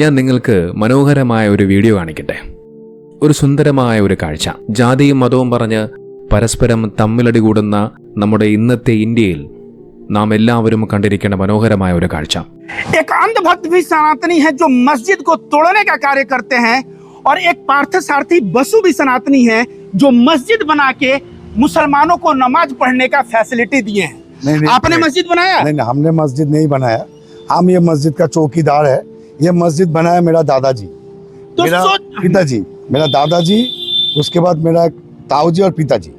ഞാൻ നിങ്ങൾക്ക് മനോഹരമായ ഒരു വീഡിയോ കാണിക്കട്ടെ. ഒരു സുന്ദരമായ ഒരു കാഴ്ച. ജാതിയും മതവും പറഞ്ഞ് പരസ്പരം തമ്മിലടി കൂടുന്ന നമ്മുടെ ഇന്നത്തെ ഇന്ത്യയിൽ നാം എല്ലാവരും കണ്ടിരിക്കേണ്ട മനോഹരമായ ഒരു കാഴ്ച. एक अंधभक्त भी सनातनी है जो मस्जिद को तोड़ने का कार्य करते हैं, और एक पार्थसारथी बसु भी सनातनी है जो मस्जिद बना के मुसलमानों को नमाज पढ़ने का फैसिलिटी दिए हैं. आपने मस्जिद बनाया? नहीं, हमने मस्जिद नहीं बनाया. हम ये मस्जिद का चौकीदार है. ये मस्जिद बनाया मेरा दादाजी, तो मेरा पिताजी, मेरा दादाजी, उसके बाद मेरा ताऊजी और पिताजी.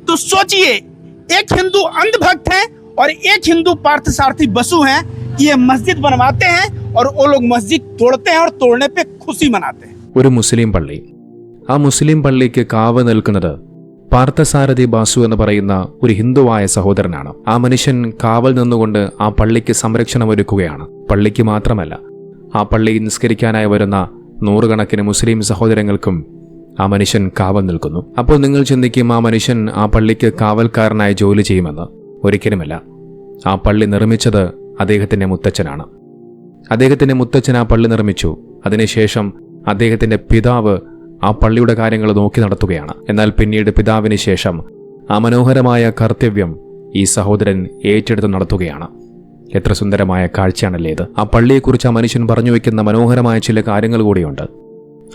तो सोचिए, एक हिंदू अंधभक्त है और एक हिंदू पार्थसारथी बसु हैं. ये मस्जिद बनवाते हैं और वो लोग मस्जिद तोड़ते हैं और तोड़ने पे खुशी मनाते हैं. ഒരു മുസ്ലിം പള്ളി. ആ മുസ്ലിം പള്ളിക്ക് കാവ് നിൽക്കുന്നത് പാർത്ഥസാരഥി ബാസു എന്ന് പറയുന്ന ഒരു ഹിന്ദുവായ സഹോദരനാണ്. ആ മനുഷ്യൻ കാവൽ നിന്നുകൊണ്ട് ആ പള്ളിക്ക് സംരക്ഷണമൊരുക്കുകയാണ്. പള്ളിക്ക് മാത്രമല്ല, ആ പള്ളി നിസ്കരിക്കാനായി വരുന്ന നൂറുകണക്കിന് മുസ്ലിം സഹോദരങ്ങൾക്കും ആ മനുഷ്യൻ കാവൽ നിൽക്കുന്നു. അപ്പോൾ നിങ്ങൾ ചിന്തിക്കും, ആ മനുഷ്യൻ ആ പള്ളിക്ക് കാവൽക്കാരനായി ജോലി ചെയ്യുമെന്ന്. ഒരിക്കലുമല്ല. ആ പള്ളി നിർമ്മിച്ചത് അദ്ദേഹത്തിന്റെ മുത്തച്ഛനാണ്. അദ്ദേഹത്തിന്റെ മുത്തച്ഛൻ ആ പള്ളി നിർമ്മിച്ചു. അതിനുശേഷം അദ്ദേഹത്തിന്റെ പിതാവ് ആ പള്ളിയുടെ കാര്യങ്ങൾ നോക്കി നടത്തുകയാണ്. എന്നാൽ പിന്നീട് പിതാവിന് ശേഷം ആ മനോഹരമായ കർത്തവ്യം ഈ സഹോദരൻ ഏറ്റെടുത്ത് നടത്തുകയാണ്. എത്ര സുന്ദരമായ കാഴ്ചയാണല്ലേ ഇത്. ആ പള്ളിയെക്കുറിച്ച് ആ മനുഷ്യൻ പറഞ്ഞു വെക്കുന്ന മനോഹരമായ ചില കാര്യങ്ങൾ കൂടിയുണ്ട്.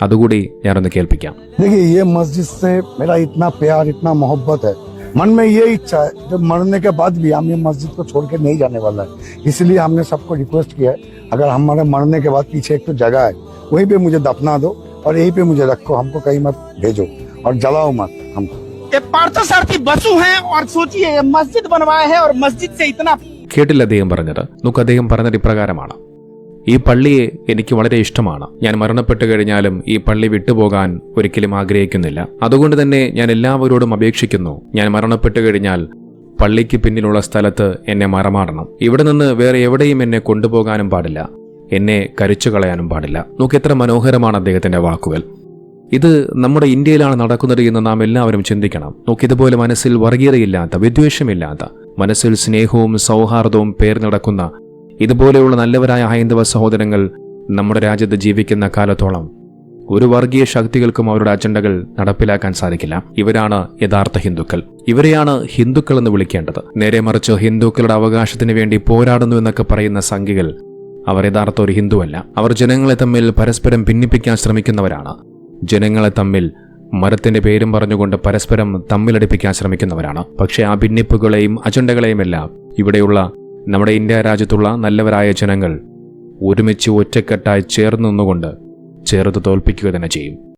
അതുകൂടി ഞാനൊന്ന് കേൾപ്പിക്കാം. देखिए, ये मस्जिद से मेरा इतना प्यार, इतना मोहब्बत है. मन में ये इच्छा है, जब मरने के बाद भी हम ये मस्जिद को छोड़ के नहीं जाने वाला है. इसलिए हमने सबको रिक्वेस्ट किया है, अगर हमारे मरने के बाद पीछे एक तो जगह है, वहीं पे मुझे दफना दो और यहीं पे मुझे रखो, हमको कहीं मत भेजो और जलाओ मत हमको. ये पार्थसारथी बसु हैं और सोचिए, ये मस्जिद बनवाए हैं और मस्जिद से इतना. കേട്ടില്ല അദ്ദേഹം പറഞ്ഞത്. നമുക്ക് അദ്ദേഹം പറഞ്ഞത് ഇപ്രകാരമാണ്: ഈ പള്ളിയെ എനിക്ക് വളരെ ഇഷ്ടമാണ്. ഞാൻ മരണപ്പെട്ടു കഴിഞ്ഞാലും ഈ പള്ളി വിട്ടുപോകാൻ ഒരിക്കലും ആഗ്രഹിക്കുന്നില്ല. അതുകൊണ്ട് തന്നെ ഞാൻ എല്ലാവരോടും അപേക്ഷിക്കുന്നു, ഞാൻ മരണപ്പെട്ടു കഴിഞ്ഞാൽ പള്ളിക്ക് പിന്നിലുള്ള സ്ഥലത്ത് എന്നെ മറമാടണം. ഇവിടെ നിന്ന് വേറെ എവിടെയും എന്നെ കൊണ്ടുപോകാനും പാടില്ല, എന്നെ കരിച്ചു കളയാനും പാടില്ല. നോക്ക്, എത്ര മനോഹരമാണ് അദ്ദേഹത്തിന്റെ വാക്കുകൾ. ഇത് നമ്മുടെ ഇന്ത്യയിലാണ് നടക്കുന്നത് എന്ന് നാം എല്ലാവരും ചിന്തിക്കണം. നോക്കിതുപോലെ മനസ്സിൽ വർഗീയതയില്ലാത്ത, വിദ്വേഷമില്ലാത്ത, മനസ്സിൽ സ്നേഹവും സൗഹാർദ്ദവും പേർ നടക്കുന്ന ഇതുപോലെയുള്ള നല്ലവരായ ഹൈന്ദവ സഹോദരങ്ങൾ നമ്മുടെ രാജ്യത്ത് ജീവിക്കുന്ന കാലത്തോളം ഒരു വർഗീയ ശക്തികൾക്കും അവരുടെ അജണ്ടകൾ നടപ്പിലാക്കാൻ സാധിക്കില്ല. ഇവരാണ് യഥാർത്ഥ ഹിന്ദുക്കൾ. ഇവരെയാണ് ഹിന്ദുക്കൾ എന്ന് വിളിക്കേണ്ടത്. നേരെ മറിച്ച് ഹിന്ദുക്കളുടെ അവകാശത്തിന് വേണ്ടി പോരാടുന്നു എന്നൊക്കെ പറയുന്ന സംഘികൾ, അവർ യഥാർത്ഥ ഒരു ഹിന്ദുവല്ല. അവർ ജനങ്ങളെ തമ്മിൽ പരസ്പരം ഭിന്നിപ്പിക്കാൻ ശ്രമിക്കുന്നവരാണ്. ജനങ്ങളെ തമ്മിൽ മരത്തിന്റെ പേരും പറഞ്ഞുകൊണ്ട് പരസ്പരം തമ്മിലടിപ്പിക്കാൻ ശ്രമിക്കുന്നവരാണ്. പക്ഷേ ആ ഭിന്നിപ്പുകളെയും അജണ്ടകളെയും എല്ലാം ഇവിടെയുള്ള നമ്മുടെ ഇന്ത്യ രാജ്യത്തുള്ള നല്ലവരായ ജനങ്ങൾ ഒരുമിച്ച് ഒറ്റക്കെട്ടായി ചേർന്ന് നിന്നുകൊണ്ട് ചേർത്ത് തോൽപ്പിക്കുക തന്നെ ചെയ്യും.